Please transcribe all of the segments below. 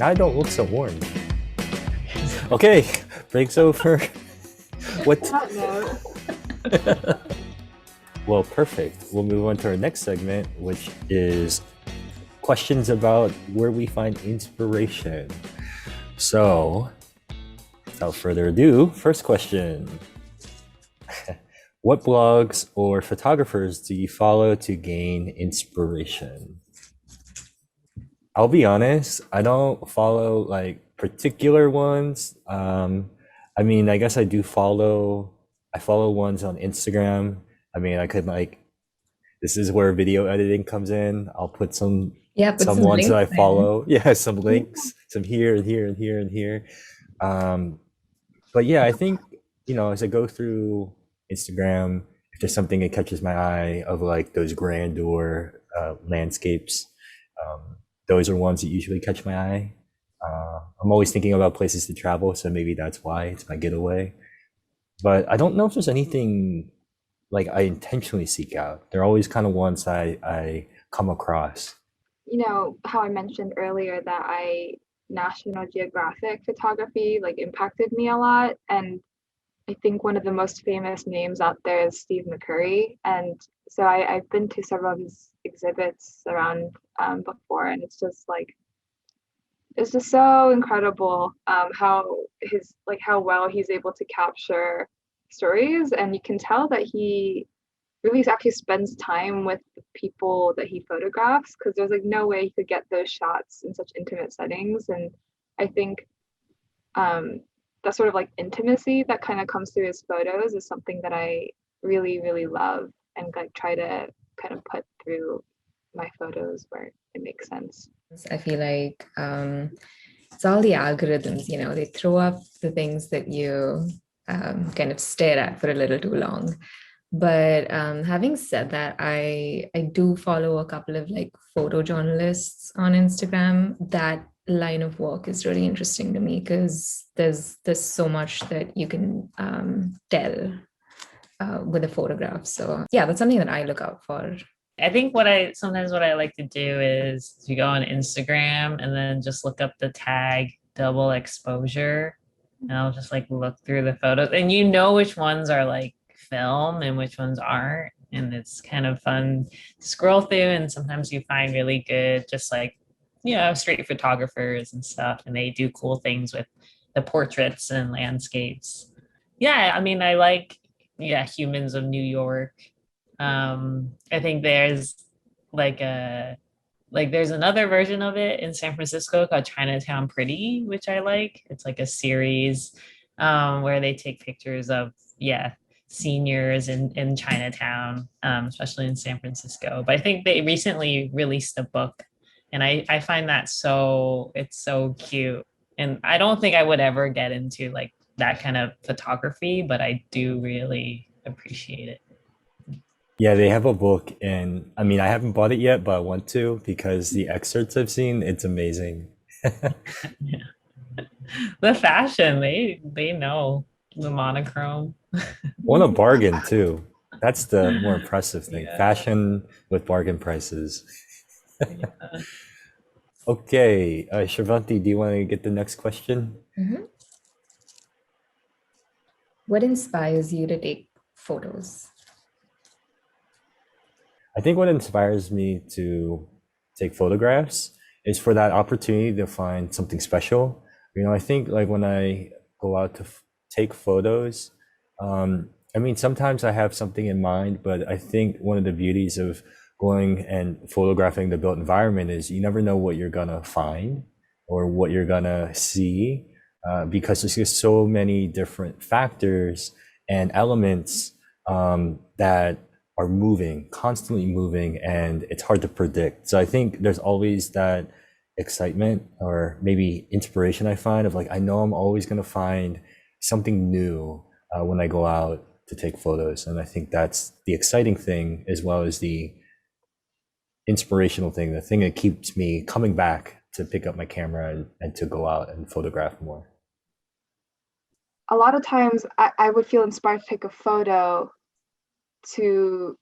Now I don't look so warm. Okay, break's over. On What? that note, Well, perfect. We'll move on to our next segment, which is questions about where we find inspiration. So, without further ado, first question. What blogs or photographers do you follow to gain inspiration? I'll be honest, I don't follow like particular ones. I mean, I guess I follow ones on Instagram. I mean, I could like, this is where video editing comes in. I'll put Yeah, put some some ones that links I there. follow. Yeah, some links, some here and here and here and here. Um, but yeah, I think, as I go through Instagram, if there's something that catches my eye of like those grandeur landscapes, those are ones that usually catch my eye. I'm always thinking about places to travel, so maybe that's why it's my getaway. But I don't know if there's anything like I intentionally seek out. They're always kind of ones I come across. how I mentioned earlier that I National Geographic photography like impacted me a lot, and I think one of the most famous names out there is Steve McCurry, and so I've been to several of his exhibits around before, and it's just so incredible how well he's able to capture stories, and you can tell that he really actually spends time with the people that he photographs because there's like no way he could get those shots in such intimate settings. And I think um, that sort of like intimacy that kind of comes through his photos is something that I really, really love and like try to kind of put through my photos where it makes sense. I feel like it's all the algorithms, they throw up the things that you kind of stare at for a little too long. But having said that, I do follow a couple of like photojournalists on Instagram. That line of work is really interesting to me because there's so much that you can tell with a photograph. So yeah, that's something that I look out for. I think what I like to do is to go on Instagram and then just look up the tag double exposure, and I'll just like look through the photos, and you know which ones are like film and which ones aren't, and it's kind of fun to scroll through, and sometimes you find really good just like street photographers and stuff, and they do cool things with the portraits and landscapes. Yeah, I mean, I like, Humans of New York. I think like a there's another version of it in San Francisco called Chinatown Pretty, which I like. It's like a series where they take pictures of, seniors in Chinatown, especially in San Francisco. But I think they recently released a book, and I find that it's so cute. And I don't think I would ever get into like that kind of photography, but I do really appreciate it. Yeah, they have a book, and I mean, I haven't bought it yet, but I want to because the excerpts I've seen, it's amazing. Yeah. The fashion, they know the monochrome. Want a bargain too. That's the more impressive thing. Yeah. Fashion with bargain prices. Yeah. Okay, Shravanthi, do you want to get the next question? Mhm. What inspires you to take photos? I think what inspires me to take photographs is for that opportunity to find something special. I think like when I go out to take photos, I mean, sometimes I have something in mind, but I think one of the beauties of going and photographing the built environment is you never know what you're gonna find or what you're gonna see, because there's just so many different factors and elements that are moving, constantly moving, and it's hard to predict. So I think there's always that excitement or maybe inspiration I find of like, I know I'm always going to find something new when I go out to take photos. And I think that's the exciting thing as well as the inspirational thing, the thing that keeps me coming back to pick up my camera and to go out and photograph more. A lot of times I would feel inspired to take a photo to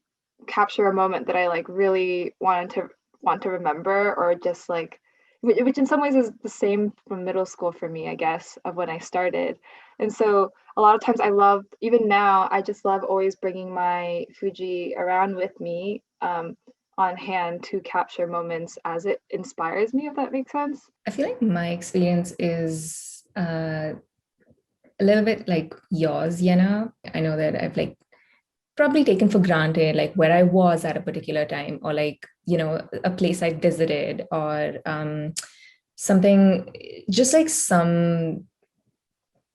capture a moment that I like really want to remember, or just like which in some ways is the same from middle school for me, I guess, of when I started. And so a lot of times I love, even now, I just love always bringing my Fuji around with me on hand to capture moments as it inspires me, if that makes sense. I feel like my experience is a little bit like yours, Yeana. I know that I've like probably taken for granted like where I was at a particular time, or like, you know, a place I visited, or something, just like some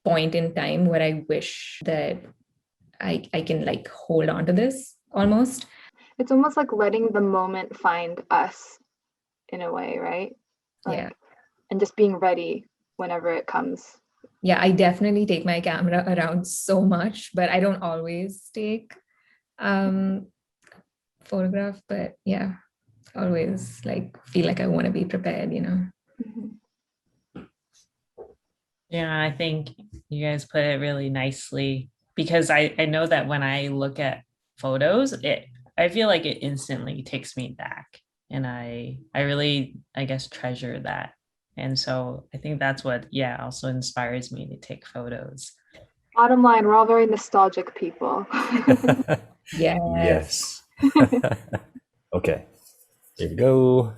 point in time where I wish that I can like hold on to this almost. It's almost like letting the moment find us in a way, right? Like, Yeah. and just being ready whenever it comes. Yeah, I definitely take my camera around so much, but I don't always take photograph, but yeah, always like feel like I want to be prepared, you know. Yeah, I think you guys put it really nicely, because I know that when I look at photos, I feel like it instantly takes me back, and I really, I guess, treasure that. And so I think that's what, yeah, also inspires me to take photos. Bottom line, we're all very nostalgic people. Yes. Okay, here we go.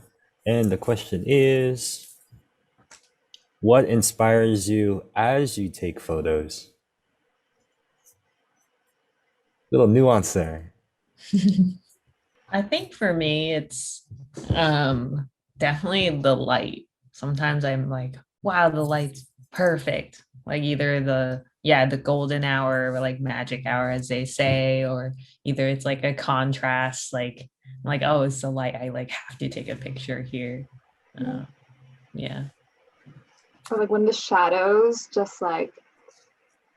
And the question is, what inspires you as you take photos? Little nuance there. I think for me, it's definitely the light. Sometimes I'm like, wow, the light's perfect. Like either the golden hour, or like magic hour, as they say, or either it's like a contrast, like I'm like, oh, it's the light. I like have to take a picture here. Yeah. Or like when the shadows just like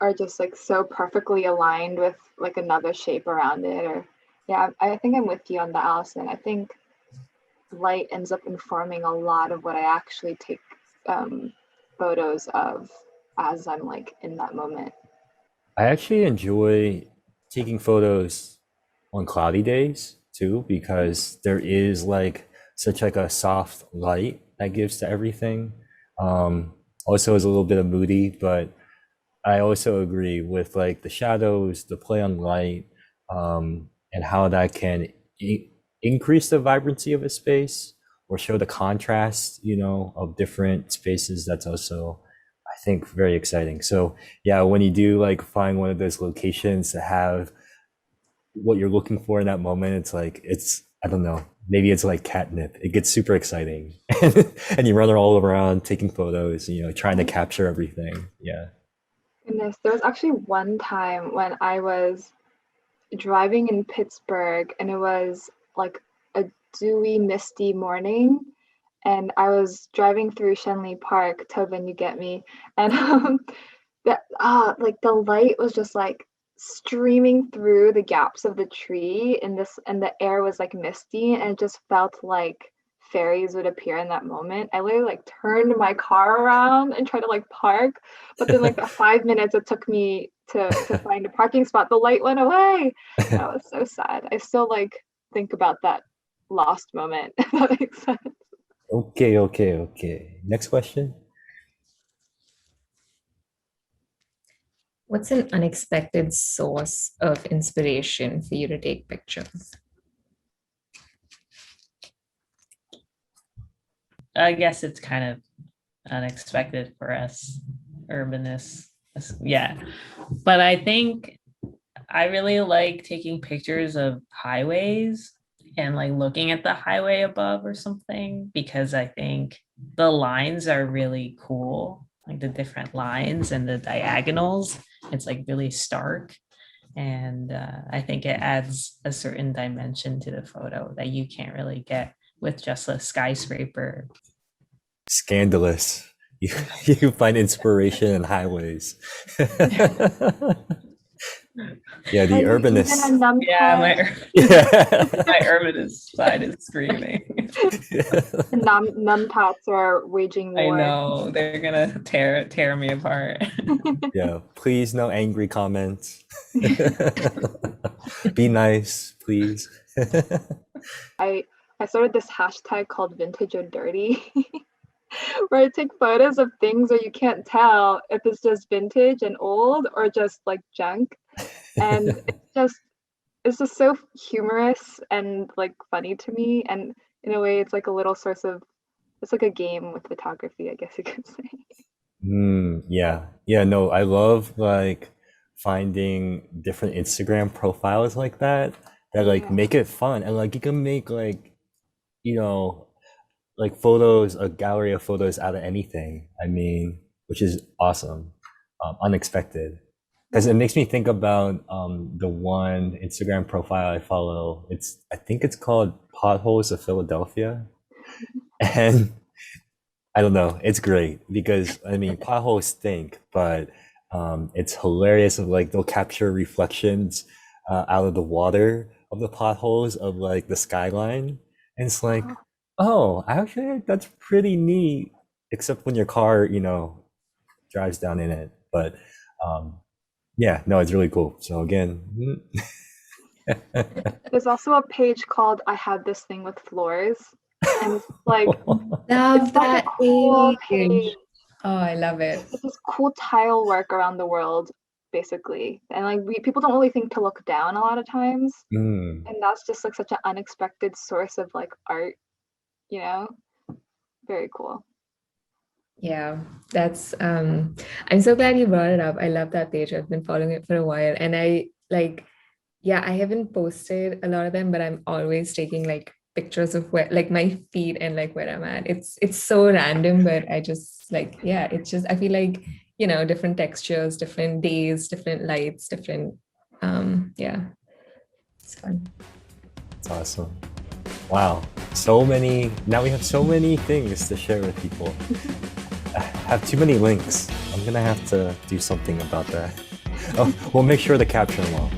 are just like so perfectly aligned with like another shape around it. Or yeah, I think I'm with you on the Allison. I think light ends up informing a lot of what I actually take photos of as I'm like in that moment. I actually enjoy taking photos on cloudy days too, because there is like such like a soft light that gives to everything. Also is a little bit of moody, but I also agree with like the shadows, the play on light, and how that can increase the vibrancy of a space or show the contrast, you know, of different spaces. That's also, I think, very exciting. So yeah, when you do like find one of those locations that have what you're looking for in that moment, it's like, it's, I don't know, maybe it's like catnip. It gets super exciting. And you run all around taking photos, you know, trying to capture everything. Yeah. Goodness, there was actually one time when I was driving in Pittsburgh and it was like a dewy, misty morning. And I was driving through Shenley Park, Tobin, you get me. And like the light was just like streaming through the gaps of the tree in this, and the air was like misty, and it just felt like fairies would appear in that moment. I literally like turned my car around and tried to like park, but then like the 5 minutes it took me to find a parking spot, the light went away. That was so sad. I still like think about that lost moment, if that makes sense. Okay. Next question. What's an unexpected source of inspiration for you to take pictures? I guess it's kind of unexpected for us urbanists. Yeah. But I think I really like taking pictures of highways and like looking at the highway above or something, because I think the lines are really cool, like the different lines and the diagonals. It's like really stark. And I think it adds a certain dimension to the photo that you can't really get with just a skyscraper. Scandalous. You find inspiration in highways. Yeah, the urbanist. Yeah, my urbanist side is screaming. Numbtats are waging war. I know, they're gonna tear me apart. Yeah, please no angry comments. Be nice, please. I started this hashtag called vintage or dirty. where I take photos of things where you can't tell if it's just vintage and old or just like junk. And it's just so humorous and like funny to me. And in a way, it's like a little source of it's like a game with photography, I guess you could say. Yeah. Yeah, no, I love like finding different Instagram profiles like that like Yeah. make it fun and like you can make like, you know, like photos, a gallery of photos out of anything. I mean, which is awesome, unexpected. Because it makes me think about the one Instagram profile I follow. I think it's called Potholes of Philadelphia. And I don't know, it's great because I mean potholes stink, but it's hilarious of like they'll capture reflections out of the water of the potholes of like the skyline. And it's like, oh, actually that's pretty neat, except when your car, you know, drives down in it. But yeah, no, it's really cool. So again, There's also a page called I Had This Thing with Floors. And it's like Love it's such a that cool page. page. Oh, I love it. It's this cool tile work around the world, basically. And like people don't really think to look down a lot of times. Mm. And that's just like such an unexpected source of like art, you know? Very cool. Yeah, that's I'm so glad you brought it up. I love that page. I've been following it for a while and I like yeah, I haven't posted a lot of them, but I'm always taking like pictures of where like my feet and like where I'm at. It's so random, but I just like yeah, it's just I feel like, you know, different textures, different days, different lights, different yeah. It's fun. It's awesome. Wow. So many, now we have so many things to share with people. I have too many links. I'm gonna have to do something about that. Oh, we'll make sure to capture them all.